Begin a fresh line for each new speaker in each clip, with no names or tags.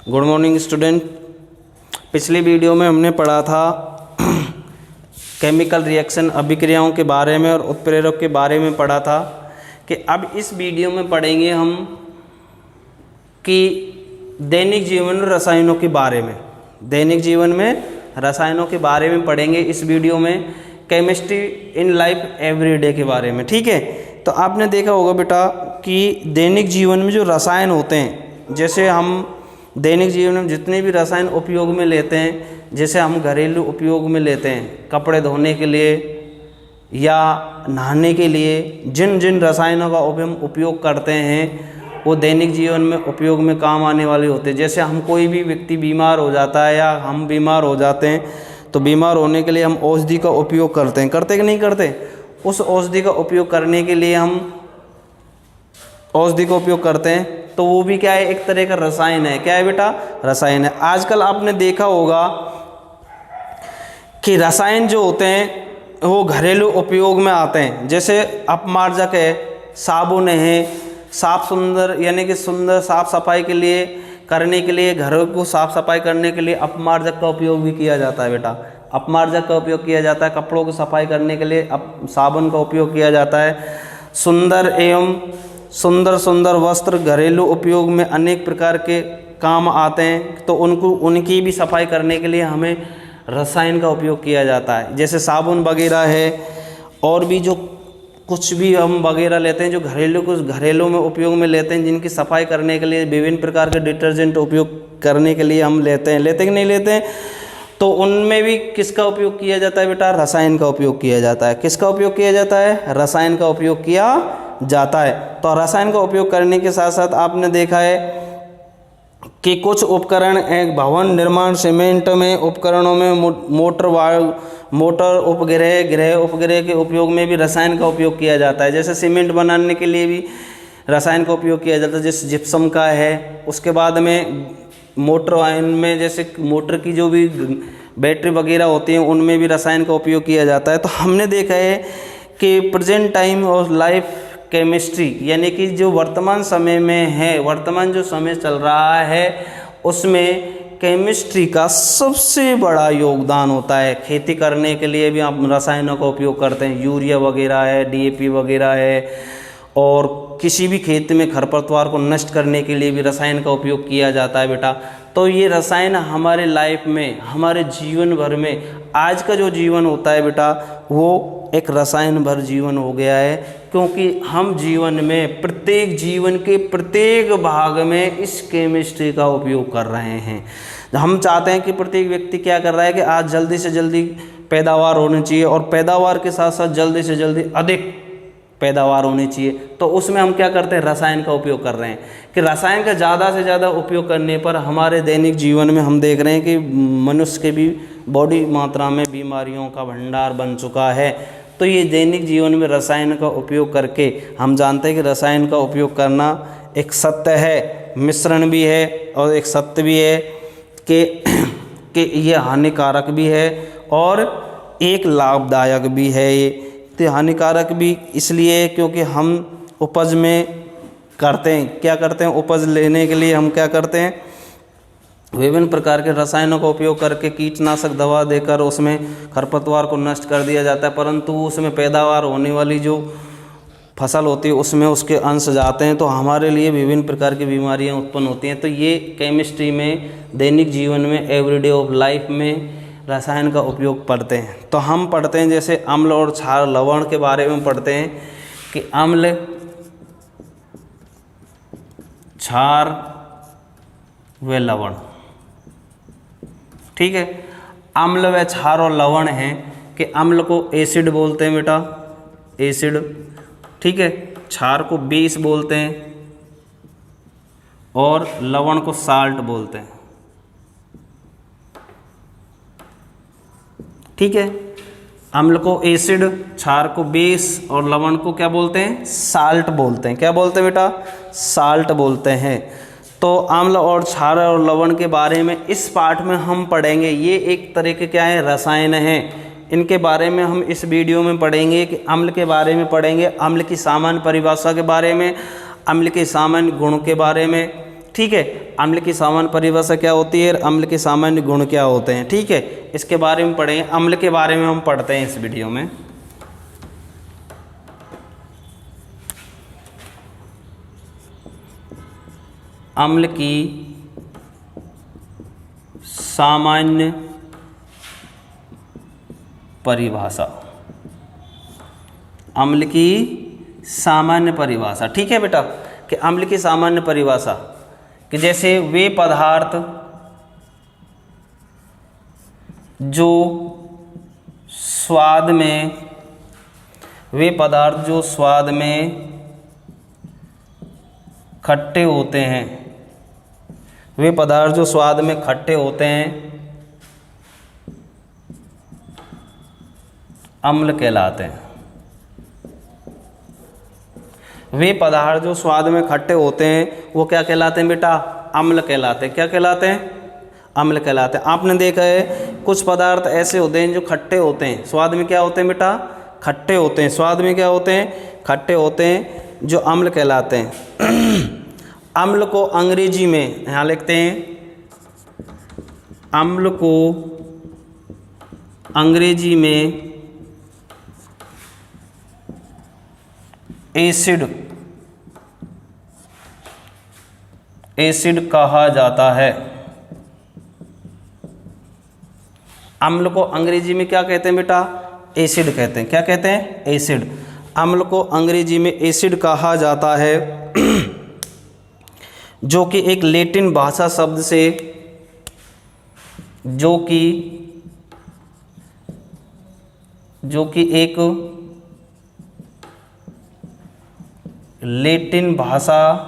Good morning student. पिछली video में हमने पढ़ा था केमिकल रिएक्शन अभिक्रियाओं के बारे में और उत्प्रेरक के बारे में पढ़ा था कि अब इस वीडियो में पढ़ेंगे हम कि दैनिक जीवन में रसायनों के बारे में, दैनिक जीवन में रसायनों के बारे में पढ़ेंगे इस वीडियो में, केमिस्ट्री इन लाइफ एवरीडे के बारे में। ठीक है, तो आपने देखा होगा बेटा कि दैनिक जीवन में जो रसायन होते हैं, जैसे हम दैनिक जीवन में जितने भी रसायन उपयोग में लेते हैं, जैसे हम घरेलू उपयोग में लेते हैं कपड़े धोने के लिए या नहाने के लिए, जिन जिन रसायनों का हम उपयोग करते हैं वो दैनिक जीवन में उपयोग में काम आने वाले होते हैं। जैसे हम कोई भी व्यक्ति बीमार हो जाता है या हम बीमार हो जाते हैं तो बीमार होने के लिए हम औषधि का उपयोग करते हैं, करते कि नहीं करते? उस औषधि का उपयोग करने के लिए हम औषधि का उपयोग करते हैं, तो वो भी क्या है, एक तरह का रसायन है। क्या है बेटा? रसायन है। आजकल आपने देखा होगा कि रसायन जो होते हैं वो घरेलू उपयोग में आते हैं, जैसे अपमार्जक है, साबुन है, साफ सुंदर यानी कि सुंदर साफ सफाई के लिए करने के लिए, घरों को साफ सफाई करने के लिए अपमार्जक का उपयोग भी किया जाता है बेटा। अपमार्जक का उपयोग किया जाता है, कपड़ों की सफाई करने के लिए साबुन का उपयोग किया जाता है। सुंदर वस्त्र घरेलू उपयोग में अनेक प्रकार के काम आते हैं, तो उनकी भी सफाई करने के लिए हमें रसायन का उपयोग किया जाता है। जैसे साबुन वगैरह है, और भी जो कुछ भी हम वगैरह लेते हैं जो घरेलू में उपयोग में लेते हैं, जिनकी सफाई करने के लिए विभिन्न प्रकार के डिटर्जेंट उपयोग करने के लिए हम लेते कि नहीं लेते हैं, तो उनमें भी किसका उपयोग किया जाता है बेटा? रसायन का उपयोग किया जाता है। किसका उपयोग किया जाता है? रसायन का उपयोग किया जाता है। तो रसायन का उपयोग करने के साथ साथ आपने देखा है कि कुछ उपकरण एक भवन निर्माण, सीमेंट में उपकरणों में मोटर उपग्रह, गृह उपग्रह के उपयोग में भी रसायन का उपयोग किया जाता है। जैसे सीमेंट बनाने के लिए भी रसायन का उपयोग किया जाता है, जैसे जिप्सम का है। उसके बाद में मोटर वाहन में, जैसे मोटर की जो भी बैटरी वगैरह होती हैं उनमें भी रसायन का उपयोग किया जाता है। तो हमने देखा है कि present time of life chemistry, यानी कि जो वर्तमान समय में है, वर्तमान जो समय चल रहा है उसमें केमिस्ट्री का सबसे बड़ा योगदान होता है। खेती करने के लिए भी हम रसायनों का उपयोग करते हैं, यूरिया वगैरह है, डीएपी वगैरह है, और किसी भी खेत में खरपतवार को नष्ट करने के लिए भी रसायन का उपयोग किया जाता है बेटा। तो ये रसायन हमारे लाइफ में, हमारे जीवन भर में, आज का जो जीवन होता है बेटा वो एक रसायन भर जीवन हो गया है, क्योंकि हम जीवन में जीवन के प्रत्येक भाग में इस केमिस्ट्री का उपयोग कर रहे हैं। हम चाहते हैं कि प्रत्येक व्यक्ति क्या कर रहा है कि आज जल्दी से जल्दी पैदावार होनी चाहिए, और पैदावार के साथ साथ जल्दी से जल्दी अधिक पैदावार होनी चाहिए, तो उसमें हम क्या करते हैं? रसायन का उपयोग कर रहे हैं। कि रसायन का ज़्यादा से ज़्यादा उपयोग करने पर हमारे दैनिक जीवन में हम देख रहे हैं कि मनुष्य के भी बड़ी मात्रा में बीमारियों का भंडार बन चुका है। तो ये दैनिक जीवन में रसायन का उपयोग करके हम जानते हैं कि रसायन का उपयोग करना एक सत्य है, मिश्रण भी है, और एक सत्य भी है कि ये हानिकारक भी है और एक लाभदायक भी है। ये तो हानिकारक भी इसलिए क्योंकि हम उपज में करते हैं, क्या करते हैं? उपज लेने के लिए हम क्या करते हैं? विभिन्न प्रकार के रसायनों का उपयोग करके कीटनाशक दवा देकर उसमें खरपतवार को नष्ट कर दिया जाता है, परंतु उसमें पैदावार होने वाली जो फसल होती है उसमें उसके अंश जाते हैं, तो हमारे लिए विभिन्न प्रकार की बीमारियां उत्पन्न होती हैं। तो ये केमिस्ट्री में, दैनिक जीवन में, एवरीडे ऑफ लाइफ में रसायन का उपयोग पढ़ते हैं। तो हम पढ़ते हैं जैसे अम्ल और क्षार लवण के बारे में पढ़ते हैं कि अम्ल, क्षार व लवण। ठीक है, अम्ल व क्षार और लवण हैं कि अम्ल को एसिड बोलते हैं बेटा, एसिड। ठीक है, क्षार को बेस बोलते हैं और लवण को साल्ट बोलते हैं। ठीक है, अम्ल को एसिड, क्षार को बेस और लवण को क्या बोलते हैं? साल्ट बोलते हैं। क्या बोलते हैं बेटा? साल्ट बोलते हैं। तो अम्ल और क्षार और लवण के बारे में इस पाठ में हम पढ़ेंगे। ये एक तरह के क्या है? रसायन हैं। इनके बारे में हम इस वीडियो में पढ़ेंगे कि अम्ल के बारे में पढ़ेंगे, अम्ल की सामान्य परिभाषा के बारे में, अम्ल के सामान्य गुण के बारे में, ठीक है। अम्ल की सामान्य परिभाषा क्या होती है, अम्ल के सामान्य गुण क्या होते हैं, ठीक है, इसके बारे में पढ़ेंगे। अम्ल के बारे में हम पढ़ते हैं इस वीडियो में। अम्ल की सामान्य परिभाषा, अम्ल की सामान्य परिभाषा, ठीक है बेटा, कि अम्ल की सामान्य परिभाषा कि जैसे वे पदार्थ जो स्वाद में खट्टे होते हैं, वे पदार्थ जो स्वाद में खट्टे होते हैं अम्ल कहलाते हैं। वे पदार्थ जो स्वाद में खट्टे होते हैं वो क्या कहलाते हैं बेटा, अम्ल कहलाते हैं। क्या कहलाते हैं, अम्ल कहलाते हैं। आपने देखा है कुछ पदार्थ ऐसे होते हैं जो खट्टे होते हैं, स्वाद में क्या होते हैं बेटा, खट्टे होते हैं, स्वाद में क्या होते हैं, खट्टे होते हैं, जो अम्ल कहलाते हैं। अम्ल को अंग्रेजी में यहाँ लिखते हैं, अम्ल को अंग्रेजी में एसिड कहा जाता है। अम्ल को अंग्रेजी में क्या कहते हैं बेटा, एसिड कहते हैं। क्या कहते हैं, एसिड। अम्ल को अंग्रेजी में एसिड कहा जाता है, जो कि एक लैटिन भाषा शब्द से, जो कि एक लैटिन भाषा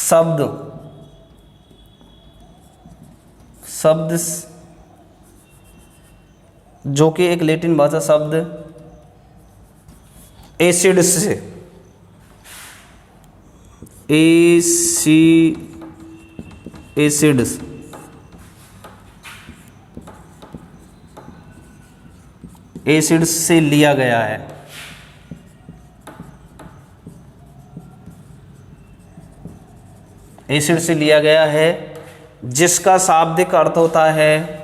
शब्द जो कि एक लैटिन भाषा शब्द एसिड से, एसिड से लिया गया है। एसिड से लिया गया है, जिसका शाब्दिक अर्थ होता है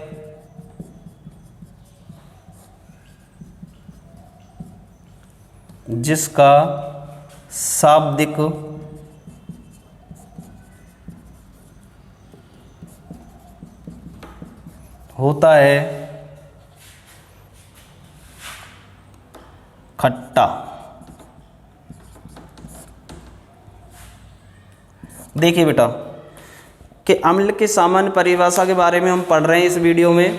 होता है खट्टा। देखिए बेटा कि अम्ल की सामान्य परिभाषा के बारे में हम पढ़ रहे हैं इस वीडियो में,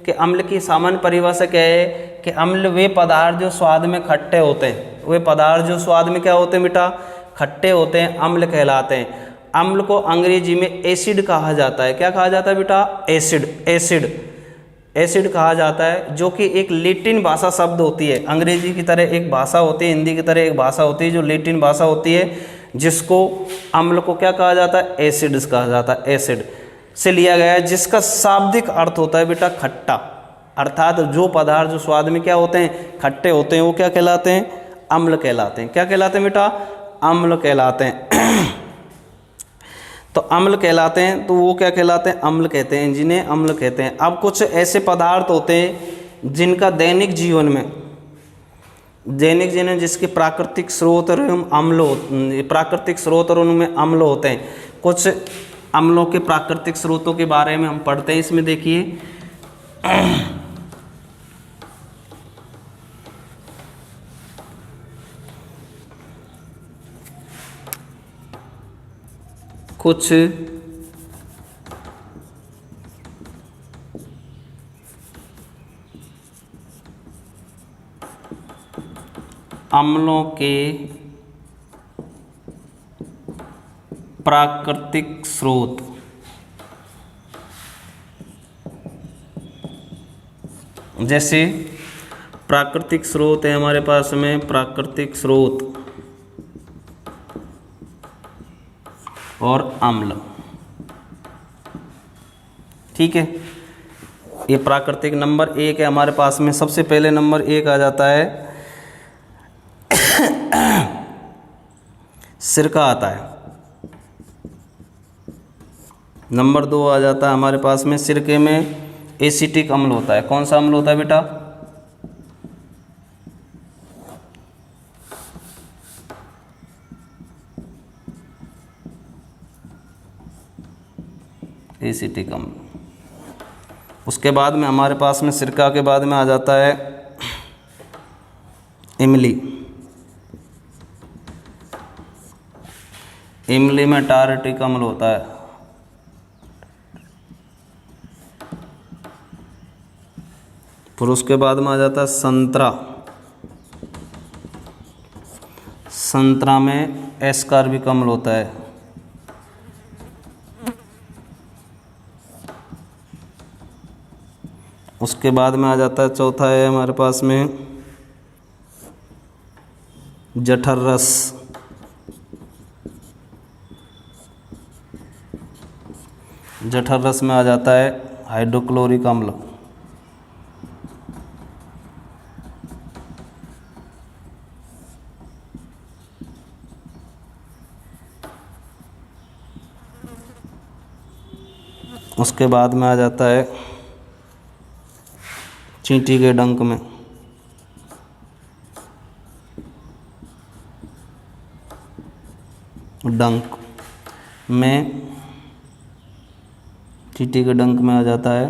कि अम्ल की सामान्य परिभाषा क्या है, कि अम्ल वे पदार्थ जो स्वाद में खट्टे होते हैं, वे पदार्थ जो स्वाद में क्या होते हैं बेटा, खट्टे होते हैं, अम्ल कहलाते हैं। अम्ल को अंग्रेजी में एसिड कहा जाता है। क्या कहा जाता है बेटा, एसिड कहा जाता है, जो कि एक लैटिन भाषा शब्द होती है। अंग्रेजी की तरह एक भाषा होती है, हिंदी की तरह एक भाषा होती है जो लैटिन भाषा होती है, जिसको अम्ल को क्या कहा जाता है, एसिड्स कहा जाता है। एसिड से लिया गया है, जिसका शाब्दिक अर्थ होता है बेटा खट्टा। अर्थात जो पदार्थ जो स्वाद में क्या होते हैं, खट्टे होते हैं, वो क्या कहलाते हैं, अम्ल कहलाते हैं। क्या कहलाते हैं बेटा, अम्ल कहलाते हैं। तो अम्ल कहलाते हैं, तो वो क्या कहलाते हैं, अम्ल कहते हैं, जिन्हें अम्ल कहते हैं। अब कुछ ऐसे पदार्थ होते हैं जिनका दैनिक जीवन जिसके प्राकृतिक स्रोत और प्राकृतिक स्रोत और उनमें अम्ल होते हैं। कुछ अम्लों के प्राकृतिक स्रोतों के बारे में हम पढ़ते हैं। इसमें देखिए कुछ अम्लों के प्राकृतिक स्रोत, जैसे प्राकृतिक स्रोत है हमारे पास में, प्राकृतिक स्रोत और अम्ल, ठीक है। ये प्राकृतिक नंबर 1 है हमारे पास में। सबसे पहले नंबर 1 आ जाता है सिरका आता है। नंबर 2 आ जाता है हमारे पास में सिरके में एसिटिक अम्ल होता है। कौन सा अम्ल होता है बेटा? एसिटिक अम्ल। उसके बाद में हमारे पास में सिरका के बाद में आ जाता है इमली। इमली में टारटिक अम्ल होता है। फिर उसके बाद में आ जाता है संतरा। संतरा में एस्कॉर्बिक अम्ल होता है। उसके बाद में आ जाता है चौथा है हमारे पास में जठर रस। जठर रस में आ जाता है हाइड्रोक्लोरिक अम्ल। उसके बाद में आ जाता है चींटी के डंक में चींटी के डंक में आ जाता है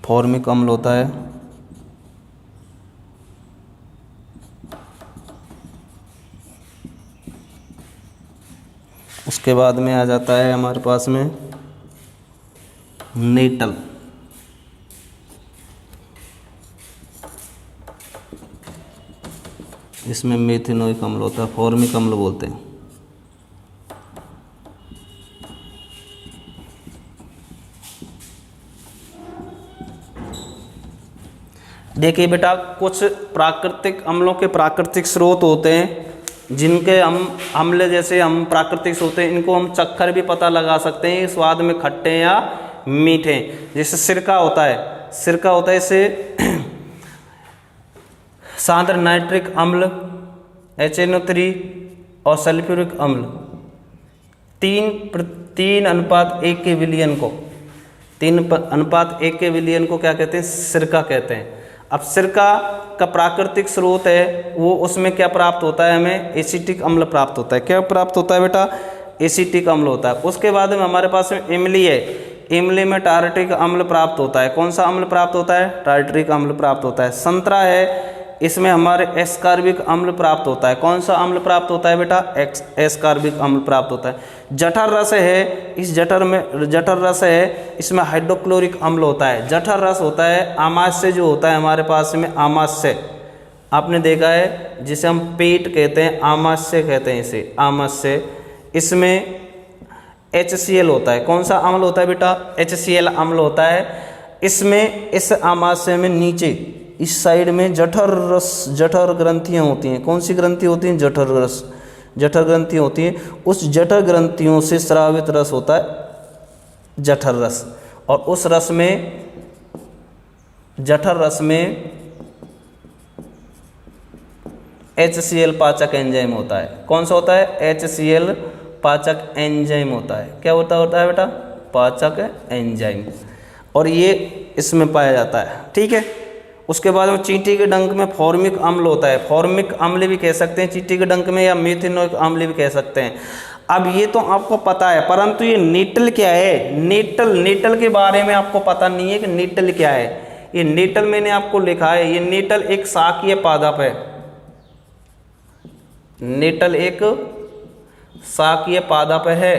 फॉर्मिक अम्ल होता है। उसके बाद में आ जाता है हमारे पास में नेटल। इसमें मेथिनोइक अम्ल होता है, फॉर्मिक अम्ल बोलते हैं। देखिए बेटा, कुछ प्राकृतिक अम्लों के प्राकृतिक स्रोत होते हैं जिनके हम अम्ल जैसे हम प्राकृतिक स्रोत हैं, इनको हम चक्कर भी पता लगा सकते हैं स्वाद में खट्टे या मीठे। जैसे सिरका होता है इसे सांद्र नाइट्रिक अम्ल, HNO3 और सल्फ्यूरिक अम्ल 3:1 के विलियन को 3:1 के विलियन को क्या कहते हैं? सिरका कहते हैं। अब सिरका का प्राकृतिक स्रोत है वो, उसमें क्या प्राप्त होता है? हमें एसिटिक अम्ल प्राप्त होता है। क्या प्राप्त होता है बेटा? एसिटिक अम्ल होता है। उसके बाद में हमारे पास में इमली है। इमली में टार्ट्रिक अम्ल प्राप्त होता है। कौन सा अम्ल प्राप्त होता है? टार्ट्रिक अम्ल प्राप्त होता है। संतरा है, इसमें हमारे एस्कॉर्बिक अम्ल प्राप्त होता है। कौन सा अम्ल प्राप्त होता है बेटा? एस्कॉर्बिक अम्ल प्राप्त होता है। जठर रस है, इस जठर रस है, इसमें हाइड्रोक्लोरिक अम्ल होता है। जठर रस होता है आमाशय जो होता है हमारे पास में, आमाशय आपने देखा है जिसे हम पेट कहते हैं, आमाशय कहते हैं इसे, आमाशय। इसमें HCl होता है। कौन सा अम्ल होता है बेटा? HCl अम्ल होता है। इसमें इस आमाशय में नीचे इस साइड में जठर ग्रंथियाँ होती हैं। कौन सी ग्रंथि होती हैं? जठर ग्रंथि होती हैं। उस जठर ग्रंथियों से स्रावित रस होता है जठर रस। और उस रस में, जठर रस में HCl पाचक एंजाइम होता है। कौन सा होता है? HCl पाचक एंजाइम होता है। क्या होता है बेटा? पाचक एंजाइम। और ये इसमें पाया जाता है। ठीक है। उसके बाद में चींटी के डंक में फॉर्मिक अम्ल होता है। फॉर्मिक अम्ल भी कह सकते हैं चींटी के डंक में, या मेथिनोइक अम्ल भी कह सकते हैं। अब ये तो आपको पता है, परंतु ये नीटल क्या है? नीटल के बारे में आपको पता नहीं है कि नीटल क्या है। ये नीटल मैंने आपको लिखा है, ये नीटल एक शाकीय पादप है। नीटल एक शाकीय पादप है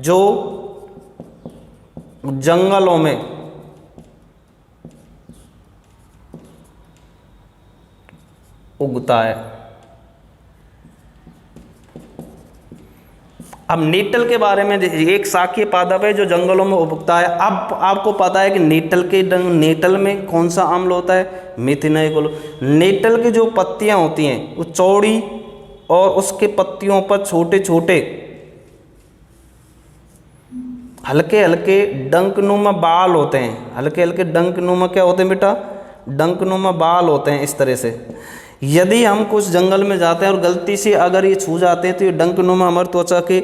जो जंगलों में उगता है। अब नीटल के बारे में, एक शाकीय पादप है जो जंगलों में उगता है। अब आपको पता है कि नीटल में कौन सा अम्ल होता है? मेथिनोइक अम्ल। नीटल की जो पत्तियां होती हैं वो चौड़ी और उसके पत्तियों पर छोटे छोटे हल्के हल्के डंकनुमा बाल होते हैं। हल्के हल्के डंकनुमा क्या होते हैं बेटा? डंकनुमा बाल होते हैं इस तरह से। यदि हम कुछ जंगल में जाते हैं और गलती से अगर ये छू जाते हैं तो ये डंकनुमा हमारी त्वचा के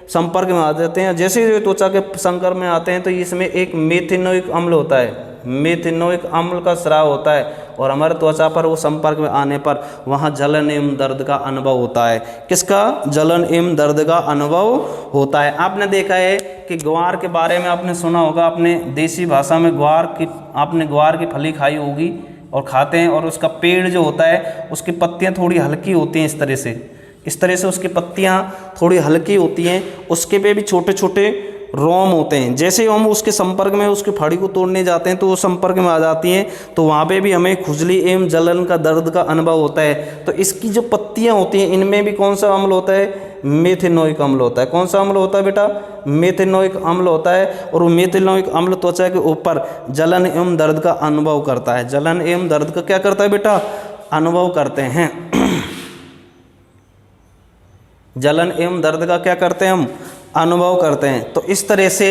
संपर्क में आ जाते हैं। जैसे ये त्वचा के संपर्क में आते हैं तो इसमें एक मेथेनोइक अम्ल होता है, मेथेनोइक अम्ल का स्राव होता है और हमारे त्वचा पर वो संपर्क में आने पर वहाँ जलन एवं दर्द का अनुभव होता है। किसका? जलन एवं दर्द का अनुभव होता है। आपने देखा है कि ग्वार के बारे में आपने सुना होगा, अपने देसी भाषा में आपने ग्वार की फली खाई होगी और खाते हैं, और उसका पेड़ जो होता है उसकी पत्तियाँ थोड़ी हल्की होती हैं, इस तरह से उसकी पत्तियाँ थोड़ी हल्की होती हैं, उसके पे भी छोटे छोटे रोम होते हैं। जैसे हम उसके संपर्क में उसकी फड़ी को तोड़ने जाते हैं तो वो संपर्क में आ जाती हैं, तो वहाँ पे भी हमें खुजली एवं जलन का दर्द का अनुभव होता है। तो इसकी जो पत्तियाँ होती हैं इनमें भी कौन सा अम्ल होता है? मेथेनोइक अम्ल होता है। कौन सा अम्ल होता है बेटा? मेथेनोइक अम्ल होता है। और वो मेथेनोइक अम्ल त्वचा के ऊपर जलन एवं दर्द का अनुभव करता है। जलन एवं दर्द का क्या करता है बेटा? अनुभव करते हैं। जलन एवं दर्द का क्या करते हैं हम? अनुभव करते हैं। तो इस तरह से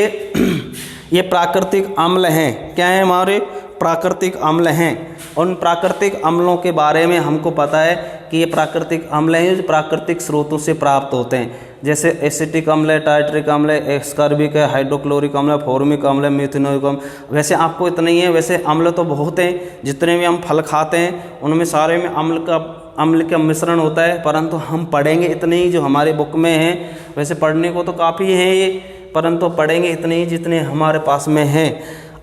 ये प्राकृतिक अम्ल हैं। क्या है? हमारे प्राकृतिक अम्ल हैं। उन प्राकृतिक अम्लों के बारे में हमको पता है कि ये प्राकृतिक अम्ल हैं जो प्राकृतिक स्रोतों से प्राप्त होते हैं। जैसे एसिटिक अम्ल है, टाइट्रिक अम्ल है, एस्कॉर्बिक है, हाइड्रोक्लोरिक अम्ल है, फॉर्मिक अम्ल है, मेथेनोइक अम्ल। वैसे आपको इतना ही है, वैसे अम्ल तो बहुत हैं। जितने भी हम फल खाते हैं उनमें सारे में अम्ल का मिश्रण होता है, परंतु हम पढ़ेंगे इतने ही जो हमारे बुक में हैं। वैसे पढ़ने को तो काफ़ी हैं ये, परंतु पढ़ेंगे इतने ही जितने हमारे पास में हैं।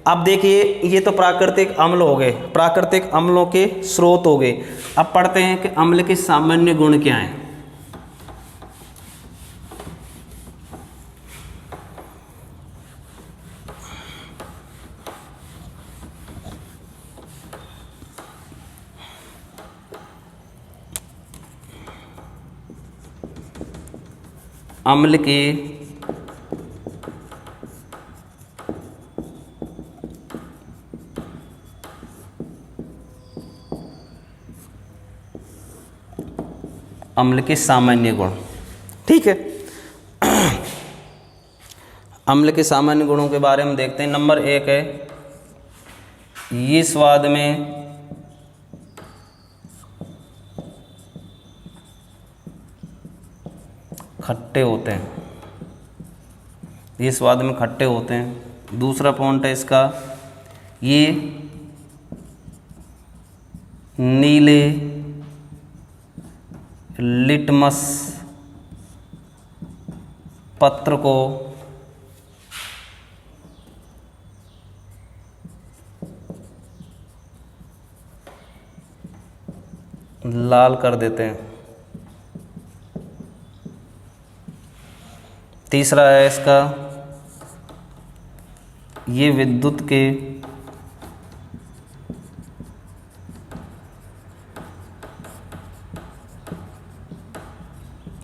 अब देखिए, ये तो प्राकृतिक अम्ल हो गए, प्राकृतिक अम्लों के स्रोत हो गए। अब पढ़ते हैं कि अम्ल के सामान्य गुण क्या हैं। अम्ल के सामान्य गुण। ठीक है, अम्ल के सामान्य गुणों के बारे में देखते हैं। नंबर 1 है, ये स्वाद में खट्टे होते हैं, ये स्वाद में खट्टे होते हैं। दूसरा पॉइंट है इसका, ये नीले लिटमस पत्र को लाल कर देते हैं। तीसरा है इसका, ये विद्युत के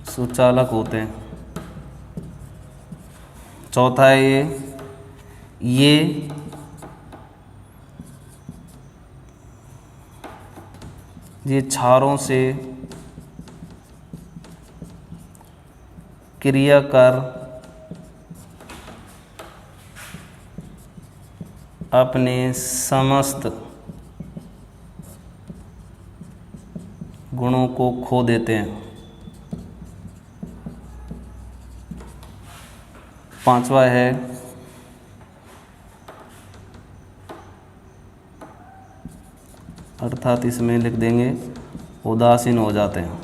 सुचालक होते हैं। चौथा है ये क्षारों से क्रिया कर अपने समस्त गुणों को खो देते हैं। पांचवा है, अर्थात इसमें लिख देंगे उदासीन हो जाते हैं।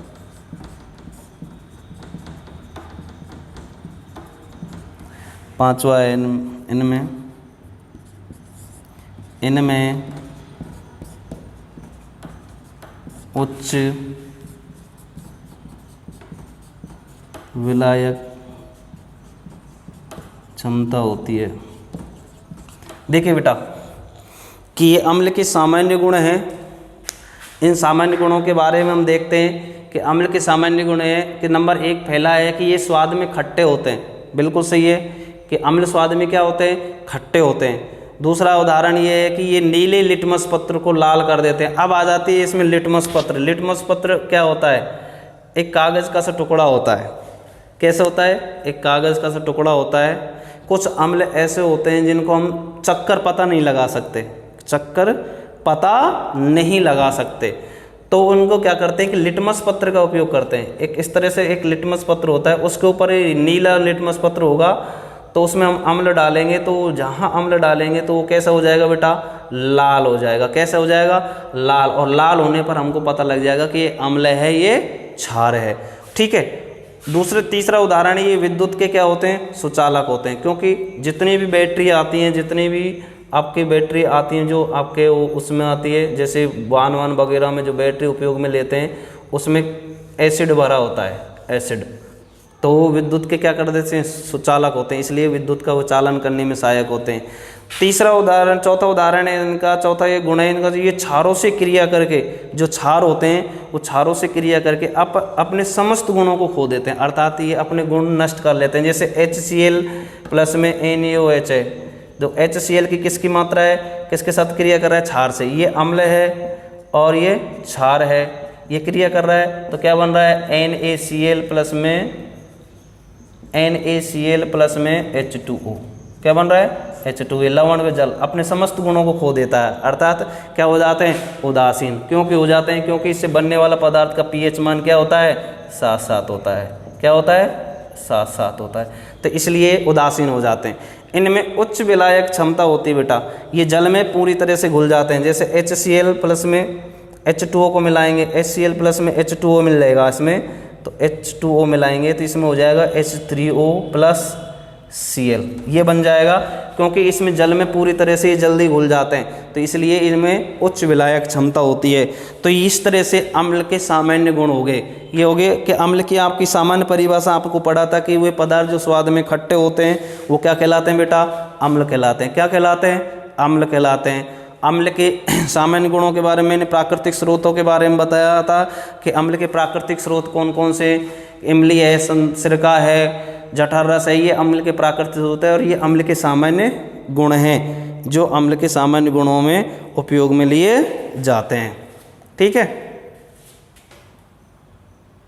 पांचवा है इनमें उच्च विलायक क्षमता होती है। देखिए बेटा कि ये अम्ल के सामान्य गुण हैं। इन सामान्य गुणों के बारे में हम देखते हैं कि अम्ल के सामान्य गुण है कि नंबर 1 पहला है कि ये स्वाद में खट्टे होते हैं। बिल्कुल सही है कि अम्ल स्वाद में क्या होते हैं? खट्टे होते हैं। दूसरा उदाहरण ये है कि ये नीले लिटमस पत्र को लाल कर देते हैं। अब आ जाती है इसमें लिटमस पत्र। लिटमस पत्र क्या होता है? एक कागज़ का सा टुकड़ा होता है। कैसे होता है? एक कागज़ का सा टुकड़ा होता है। कुछ अम्ल ऐसे होते हैं जिनको हम चक्कर पता नहीं लगा सकते, चक्कर पता नहीं लगा सकते। तो उनको क्या करते हैं कि लिटमस पत्र का उपयोग करते हैं। एक इस तरह से एक लिटमस पत्र होता है, उसके ऊपर नीला लिटमस पत्र होगा, तो उसमें हम अम्ल डालेंगे, तो जहाँ अम्ल डालेंगे तो वो कैसा हो जाएगा बेटा, लाल हो जाएगा। कैसा हो जाएगा, लाल। और लाल होने पर हमको पता लग जाएगा कि ये अम्ल है, ये क्षार है। ठीक है। तीसरा उदाहरण, ये विद्युत के क्या होते हैं, सुचालक होते हैं, क्योंकि जितनी भी बैटरी आती हैं, जितनी भी आपकी बैटरी आती हैं जो आपके उसमें आती है, जैसे वाहन वगैरह में जो बैटरी उपयोग में लेते हैं, उसमें एसिड भरा होता है, एसिड, तो वो विद्युत के क्या कर देते हैं, सुचालक होते हैं, इसलिए विद्युत का वो चालन करने में सहायक होते हैं। चौथा उदाहरण है इनका, चौथा ये गुण है इनका, ये क्षारों से क्रिया करके, जो क्षार होते हैं वो क्षारों से क्रिया करके अपने समस्त गुणों को खो देते हैं, अर्थात ये अपने गुण नष्ट कर लेते हैं। जैसे HCl प्लस में NaOH है, जो HCl की किसकी मात्रा है, किसके साथ क्रिया कर रहा है, क्षार से। ये अम्ल है और ये क्षार है, ये क्रिया कर रहा है, तो क्या बन रहा है, NaCl प्लस में H2O। क्या बन रहा है, H2O, लवण व जल अपने समस्त गुणों को खो देता है, अर्थात क्या हो जाते हैं, उदासीन। क्योंकि हो जाते हैं, क्योंकि इससे बनने वाला पदार्थ का pH मान क्या होता है, 7 होता है। क्या होता है, 7 होता है, तो इसलिए उदासीन हो जाते हैं। इनमें उच्च विलायक क्षमता होती है बेटा, ये जल में पूरी तरह से घुल जाते हैं। जैसे HCl प्लस में H2O को मिलाएंगे, HCl प्लस में H2O मिल जाएगा इसमें, तो H2O मिलाएंगे तो इसमें हो जाएगा H3O प्लस Cl, ये बन जाएगा, क्योंकि इसमें जल में पूरी तरह से ये जल्दी घुल जाते हैं, तो इसलिए इनमें उच्च विलायक क्षमता होती है। तो इस तरह से अम्ल के सामान्य गुण हो गए। ये हो गए कि अम्ल की आपकी सामान्य परिभाषा आपको पढ़ा था कि वे पदार्थ जो स्वाद में खट्टे होते हैं वो क्या कहलाते हैं बेटा, अम्ल कहलाते हैं। क्या कहलाते हैं, अम्ल कहलाते हैं। अम्ल के सामान्य गुणों के बारे में मैंने प्राकृतिक स्रोतों के बारे में बताया था कि अम्ल के प्राकृतिक स्रोत कौन कौन से, इमली है, सिरका है, जठर रस है, ये अम्ल के प्राकृतिक स्रोत है, और ये अम्ल के सामान्य गुण हैं जो अम्ल के सामान्य गुणों में उपयोग में लिए जाते हैं। ठीक है।